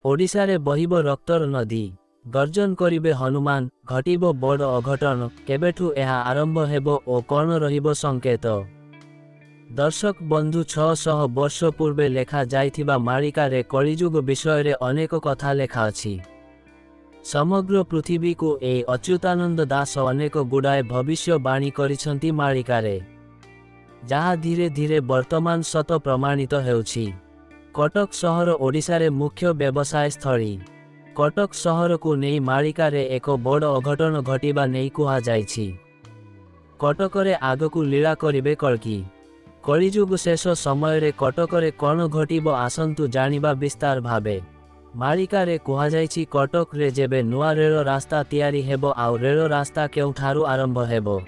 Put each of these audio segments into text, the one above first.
ओडिशारे बहिब रक्तर नदी गर्जन करिबे हनुमान घटिबो बड़ अघटन केबेठु एहा आरंभ हेबो ओ कौन रहिबो संकेत। दर्शक बंधु 600 वर्ष पूर्वे लेखा जाइथिबा मारिकारे कलिजुग विषय रे अनेक कथा लेखा अछि। समग्र पृथ्वी को ए अच्युतानंद दास अनेक गुड़ाए भविष्यवाणी करिसंती मारिकारे, जहा धीरे धीरे वर्तमान सत प्रमाणित हेउछि। कटक सहर ओडिशारे मुख्य व्यवसाय स्थली। कटक सहर को नहीं मारिकारे एक बड़ अघटन घटिबा नहीं कुहा जाइछि। कटकरे आगकू लीला करिबे कल्कि। कलिजुग शेष समय रे कटकरे कौन घटिबो आसंतु जानिबा विस्तार भावे। मारिकारे कुहा जाइछि कटक रे जेबे नुआ रेल रास्ता तैयारी हेबो आउ रेल रास्ता केउठारु आरंभ हेबो।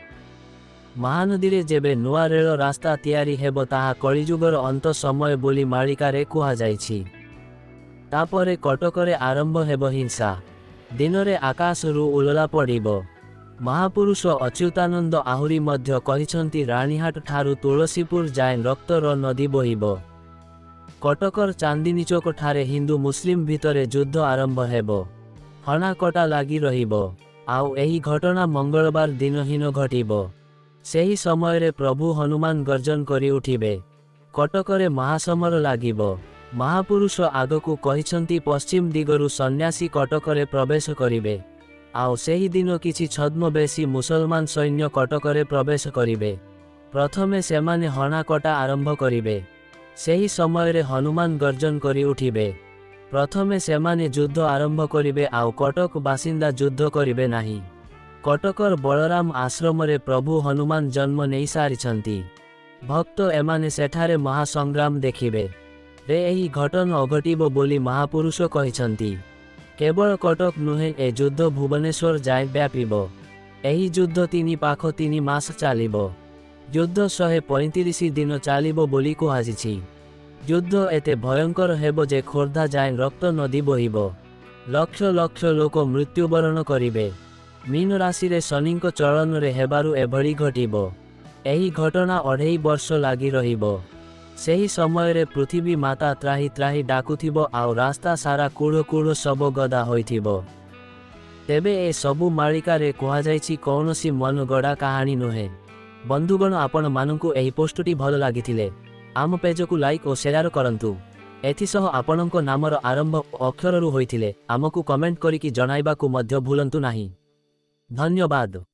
महानदी रे जेबे नुआ रेल रास्ता तैयारी हेबो ताहा कलिजुगर अंत समय बोली मारिकारे कुहा जाइछि। तापरे कटकरे आरंभ हेबो हिंसा। दिनरे आकाश रु उलला पड़िबो। महापुरुष अच्युतानंद आहुरी मध्य कहिसंती रानीहाट ठारू तुलसीपुर जाए रक्तर नदी बहिबो। कटकर चांदनी चौक ठारे हिंदू मुस्लिम भितरे युद्ध आरंभ हेबो। हणाकटा लागी रहिबो। आउ एही घटना मंगलवार दिन हिन घटिबो। सेही समय रे प्रभु हनुमान गर्जन करी उठिबे। कटकरे महासमर लागिबो। महापुरुष आगकू कहिसंती पश्चिम दिगरु सन्यासी कटकरे प्रवेश करिबे। आउ सेही दिन किछि छद्मवेशी मुसलमान सैन्य कटकरे प्रवेश करिबे। प्रथमे सेमाने हणाकटा आरंभ करिबे। सेही समय रे हनुमान गर्जन करी उठिबे। प्रथमे सेमाने युद्ध आरंभ करिबे आउ कटक बासिंदा युद्ध करिबे नाही। कटकर बलराम आश्रम रे प्रभु हनुमान जन्म नहीं सारिछंती। भक्त एमाने सेठारे महासंग्राम देखिबे रे एही घटन अघटिबो बोली महापुरुष कहिछंती। केवल कटक नुहे ए युद्ध भुवनेश्वर जाए व्यापिबो। एही युद्ध 3 मास चालिबो। युद्ध 135 दिन चालिबो बोली कुहाजिछि। युद्ध एते भयंकर हेबो जे खोर्धा जाए रक्त नदी बहिबो। लक्ष लक्ष लोक मृत्युवरण करिबे। मीन राशि रे शनिंक चलन रे हेबारु एभଳି घटिबो। एही घटना 2.5 वर्ष लागी रहिबो। सेही समय रे पृथ्वी माता त्राही त्राही डाकुथिबो आउ रास्ता सारा कूड़ कूड़ सब गदा होइथिबो। तेबे ए सबु मारिकारे कुहा जाइछि कौनसी मन गड़ा कहानी नुहे। बंधुगण आपण मानंकु एही पोस्टटी भल लागिथिले आम पेज को लाइक और शेयर करंतु। एथिसह आपणको नामर आरंभ अक्षररु होइथिले आमकु कमेंट करिकि जणाइबाकु मध्य भूलंतु नाही। धन्यवाद।